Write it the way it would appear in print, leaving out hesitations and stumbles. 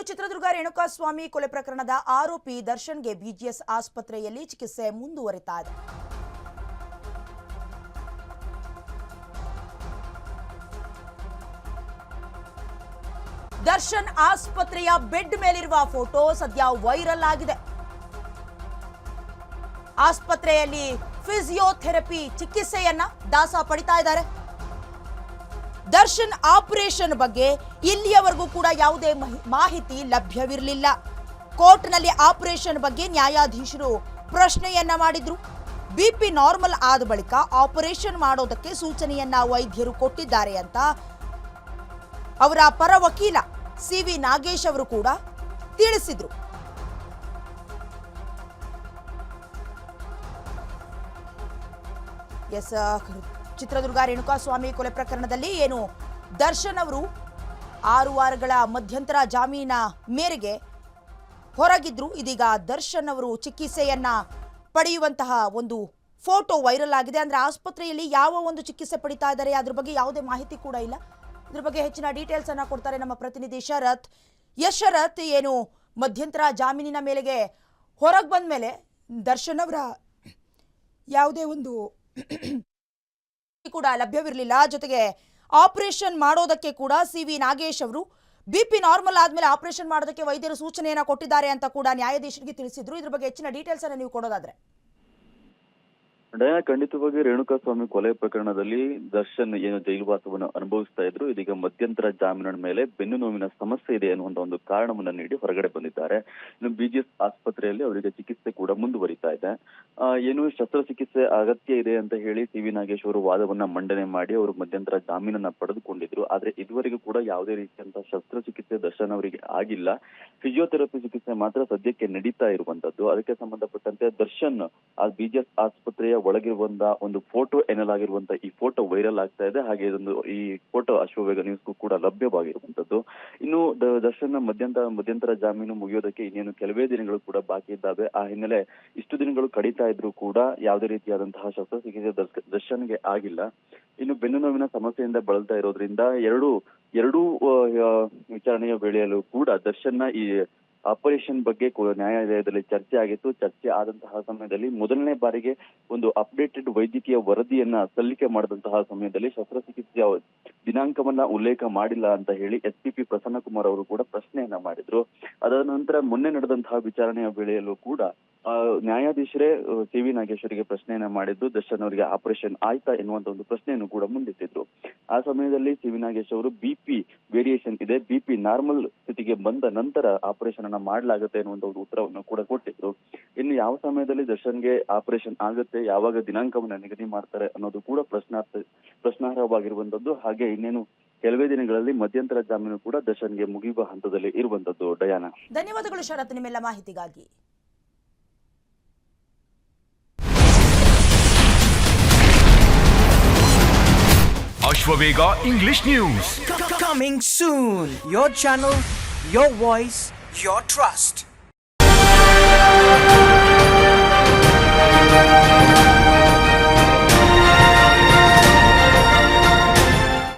ಇನ್ನು ಚಿತ್ರದುರ್ಗ ರೇಣುಕಾಸ್ವಾಮಿ ಕೊಲೆ ಪ್ರಕರಣದ ಆರೋಪಿ ದರ್ಶನ್ಗೆ ಬಿಜಿಎಸ್ ಆಸ್ಪತ್ರೆಯಲ್ಲಿ ಚಿಕಿತ್ಸೆ ಮುಂದುವರಿತಾ ಇದೆ. ದರ್ಶನ್ ಆಸ್ಪತ್ರೆಯ ಬೆಡ್ ಮೇಲಿರುವ ಫೋಟೋ ಸದ್ಯ ವೈರಲ್ ಆಗಿದೆ. ಆಸ್ಪತ್ರೆಯಲ್ಲಿ ಫಿಸಿಯೋಥೆರಪಿ ಚಿಕಿತ್ಸೆಯನ್ನ ದಾಸ ಪಡಿತಾ ಇದ್ದಾರೆ. ದರ್ಶನ್ ಆಪರೇಷನ್ ಬಗ್ಗೆ ಇಲ್ಲಿಯವರೆಗೂ ಕೂಡ ಯಾವುದೇ ಮಾಹಿತಿ ಲಭ್ಯವಿರಲಿಲ್ಲ. ಕೋರ್ಟ್ನಲ್ಲಿ ಆಪರೇಷನ್ ಬಗ್ಗೆ ನ್ಯಾಯಾಧೀಶರು ಪ್ರಶ್ನೆಯನ್ನ ಮಾಡಿದ್ರು. ಬಿಪಿ ನಾರ್ಮಲ್ ಆದ ಬಳಿಕ ಆಪರೇಷನ್ ಮಾಡೋದಕ್ಕೆ ಸೂಚನೆಯನ್ನ ವೈದ್ಯರು ಕೊಟ್ಟಿದ್ದಾರೆ ಅಂತ ಅವರ ಪರ ವಕೀಲ ಸಿವಿ ನಾಗೇಶ್ ಅವರು ಕೂಡ ತಿಳಿಸಿದ್ರು. ಚಿತ್ರದುರ್ಗ ರೇಣುಕಾಸ್ವಾಮಿ ಕೊಲೆ ಪ್ರಕರಣದಲ್ಲಿ ಏನು ದರ್ಶನ್ ಅವರು 6 ವಾರಗಳ ಮಧ್ಯಂತರ ಜಾಮೀನ ಮೇರೆಗೆ ಹೊರಗಿದ್ರು. ಇದೀಗ ದರ್ಶನ್ ಅವರು ಚಿಕಿತ್ಸೆಯನ್ನ ಪಡೆಯುವಂತಹ ಒಂದು ಫೋಟೋ ವೈರಲ್ ಆಗಿದೆ. ಅಂದ್ರೆ ಆಸ್ಪತ್ರೆಯಲ್ಲಿ ಯಾವ ಒಂದು ಚಿಕಿತ್ಸೆ ಪಡಿತಾ ಇದ್ದಾರೆ ಅದ್ರ ಬಗ್ಗೆ ಯಾವುದೇ ಮಾಹಿತಿ ಕೂಡ ಇಲ್ಲ. ಇದ್ರ ಬಗ್ಗೆ ಹೆಚ್ಚಿನ ಡೀಟೇಲ್ಸ್ ಅನ್ನ ಕೊಡ್ತಾರೆ ನಮ್ಮ ಪ್ರತಿನಿಧಿ ಶರತ್. ಶರತ್, ಏನು ಮಧ್ಯಂತರ ಜಾಮೀನಿನ ಮೇಲೆಗೆ ಹೊರಗೆ ಬಂದ ಮೇಲೆ ದರ್ಶನ್ ಅವರ ಯಾವುದೇ ಒಂದು ಕೂಡ ಲಭ್ಯವಿರಲಿಲ್ಲ. ಜೊತೆಗೆ ಆಪರೇಷನ್ ಮಾಡೋದಕ್ಕೆ ಕೂಡ ಸಿವಿ ನಾಗೇಶ್ ಅವರು ಬಿಪಿ ನಾರ್ಮಲ್ ಆದ್ಮೇಲೆ ಆಪರೇಷನ್ ಮಾಡೋದಕ್ಕೆ ವೈದ್ಯರು ಸೂಚನೆಯನ್ನ ಕೊಟ್ಟಿದ್ದಾರೆ ಅಂತ ಕೂಡ ನ್ಯಾಯಾಧೀಶರಿಗೆ ತಿಳಿಸಿದ್ರು. ಇದ್ರ ಬಗ್ಗೆ ಹೆಚ್ಚಿನ ಡೀಟೇಲ್ಸ್ ಅನ್ನ ನೀವು ಕೊಡೋದಾದ್ರೆ. ಖಂಡಿತವಾಗಿ ರೇಣುಕಾಸ್ವಾಮಿ ಕೊಲೆ ಪ್ರಕರಣದಲ್ಲಿ ದರ್ಶನ್ ಏನು ಜೈಲುವಾಸವನ್ನು ಅನುಭವಿಸ್ತಾ ಇದ್ರು. ಇದೀಗ ಮಧ್ಯಂತರ ಜಾಮೀನಿನ ಮೇಲೆ ಬೆನ್ನು ನೋವಿನ ಸಮಸ್ಯೆ ಇದೆ ಅನ್ನುವಂತ ಒಂದು ಕಾರಣವನ್ನ ನೀಡಿ ಹೊರಗಡೆ ಬಂದಿದ್ದಾರೆ. ಇನ್ನು ಬಿಜಿಎಸ್ ಆಸ್ಪತ್ರೆಯಲ್ಲಿ ಅವರಿಗೆ ಚಿಕಿತ್ಸೆ ಕೂಡ ಮುಂದುವರಿತಾ ಇದೆ. ಏನು ಶಸ್ತ್ರಚಿಕಿತ್ಸೆ ಅಗತ್ಯ ಇದೆ ಅಂತ ಹೇಳಿ ಸಿವಿ ನಾಗೇಶ್ ಅವರು ವಾದವನ್ನ ಮಂಡನೆ ಮಾಡಿ ಅವರು ಮಧ್ಯಂತರ ಜಾಮೀನನ್ನ ಪಡೆದುಕೊಂಡಿದ್ರು. ಆದ್ರೆ ಇದುವರೆಗೂ ಕೂಡ ಯಾವುದೇ ರೀತಿಯಂತ ಶಸ್ತ್ರಚಿಕಿತ್ಸೆ ದರ್ಶನ್ ಅವರಿಗೆ ಆಗಿಲ್ಲ. ಫಿಸಿಯೋಥೆರಪಿ ಚಿಕಿತ್ಸೆ ಮಾತ್ರ ಸದ್ಯಕ್ಕೆ ನಡೀತಾ ಇರುವಂತದ್ದು. ಅದಕ್ಕೆ ಸಂಬಂಧಪಟ್ಟಂತೆ ದರ್ಶನ್ ಬಿಜಿಎಸ್ ಆಸ್ಪತ್ರೆಯ ಒಳಗಿರುವಂತ ಒಂದು ಫೋಟೋ ಎನ್ನಲಾಗಿರುವಂತ ಈ ಫೋಟೋ ವೈರಲ್ ಆಗ್ತಾ ಇದೆ. ಹಾಗೆ ಇದೊಂದು ಈ ಫೋಟೋ ಅಶ್ವವೇಗ ನ್ಯೂಸ್ಗೂ ಕೂಡ ಲಭ್ಯವಾಗಿರುವಂತದ್ದು. ಇನ್ನು ದರ್ಶನ್ ಮಧ್ಯಂತರ ಜಾಮೀನು ಮುಗಿಯೋದಕ್ಕೆ ಇನ್ನೇನು ಕೆಲವೇ ದಿನಗಳು ಕೂಡ ಬಾಕಿ ಇದ್ದಾವೆ. ಆ ಹಿನ್ನೆಲೆ ಇಷ್ಟು ದಿನಗಳು ಕಡಿತಾ ಇದ್ರು ಕೂಡ ಯಾವುದೇ ರೀತಿಯಾದಂತಹ ಶಸ್ತ್ರಚಿಕಿತ್ಸೆ ದರ್ಶನ್ಗೆ ಆಗಿಲ್ಲ. ಇನ್ನು ಬೆನ್ನು ನೋವಿನ ಸಮಸ್ಯೆಯಿಂದ ಬಳಲ್ತಾ ಇರೋದ್ರಿಂದ ಎರಡೂ ವಿಚಾರಣೆಯ ವೇಳೆಯಲ್ಲೂ ಕೂಡ ದರ್ಶನ್ನ ಈ ಆಪರೇಷನ್ ಬಗ್ಗೆ ನ್ಯಾಯಾಲಯದಲ್ಲಿ ಚರ್ಚೆ ಆಗಿತ್ತು. ಚರ್ಚೆ ಆದಂತಹ ಸಮಯದಲ್ಲಿ ಮೊದಲನೇ ಬಾರಿಗೆ ಒಂದು ಅಪ್ಡೇಟೆಡ್ ವೈದ್ಯಕೀಯ ವರದಿಯನ್ನ ಸಲ್ಲಿಕೆ ಮಾಡಿದಂತಹ ಸಮಯದಲ್ಲಿ ಶಸ್ತ್ರಚಿಕಿತ್ಸೆಯ ದಿನಾಂಕವನ್ನ ಉಲ್ಲೇಖ ಮಾಡಿಲ್ಲ ಅಂತ ಹೇಳಿ ಎಸ್ಪಿಪಿ ಪ್ರಸನ್ನಕುಮಾರ್ ಅವರು ಕೂಡ ಪ್ರಶ್ನೆಯನ್ನ ಮಾಡಿದ್ರು. ಅದಾದ ನಂತರ ಮೊನ್ನೆ ನಡೆದಂತಹ ವಿಚಾರಣೆಯ ವೇಳೆಯಲ್ಲೂ ಕೂಡ ನ್ಯಾಯಾಧೀಶರೇ ಸಿವಿ ನಾಗೇಶ್ವರಿಗೆ ಪ್ರಶ್ನೆಯನ್ನ ಮಾಡಿದ್ದು ದರ್ಶನ್ ಅವರಿಗೆ ಆಪರೇಷನ್ ಆಯ್ತಾ ಎನ್ನುವಂತ ಒಂದು ಪ್ರಶ್ನೆಯನ್ನು ಕೂಡ ಮುಂದಿಟ್ಟಿದ್ರು. ಆ ಸಮಯದಲ್ಲಿ ಸಿವಿ ನಾಗೇಶ್ ಅವರು ಬಿಪಿ ವೇರಿಯೇಷನ್ ಇದೆ, ಬಿಪಿ ನಾರ್ಮಲ್ ಸ್ಥಿತಿಗೆ ಬಂದ ನಂತರ ಆಪರೇಷನ್ ಅನ್ನ ಮಾಡಲಾಗುತ್ತೆ ಅನ್ನುವಂತ ಒಂದು ಉತ್ತರವನ್ನು ಕೂಡ ಕೊಟ್ಟಿದ್ರು. ಇನ್ನು ಯಾವ ಸಮಯದಲ್ಲಿ ದರ್ಶನ್ಗೆ ಆಪರೇಷನ್ ಆಗುತ್ತೆ, ಯಾವಾಗ ದಿನಾಂಕವನ್ನ ನಿಗದಿ ಮಾಡ್ತಾರೆ ಅನ್ನೋದು ಕೂಡ ಪ್ರಶ್ನಾರ್ಹವಾಗಿರುವಂತದ್ದು. ಹಾಗೆ ಇನ್ನೇನು ಕೆಲವೇ ದಿನಗಳಲ್ಲಿ ಮಧ್ಯಂತರ ಜಾಮೀನು ಕೂಡ ದರ್ಶನ್ಗೆ ಮುಗಿಯುವ ಹಂತದಲ್ಲಿ ಇರುವಂತದ್ದು. ಡಯಾನಾ, ಧನ್ಯವಾದಗಳು ಶರತ್ ನಿಮ್ಮೆಲ್ಲ ಮಾಹಿತಿಗಾಗಿ. Ashwavega English News. Coming soon. Your channel, your voice, your trust.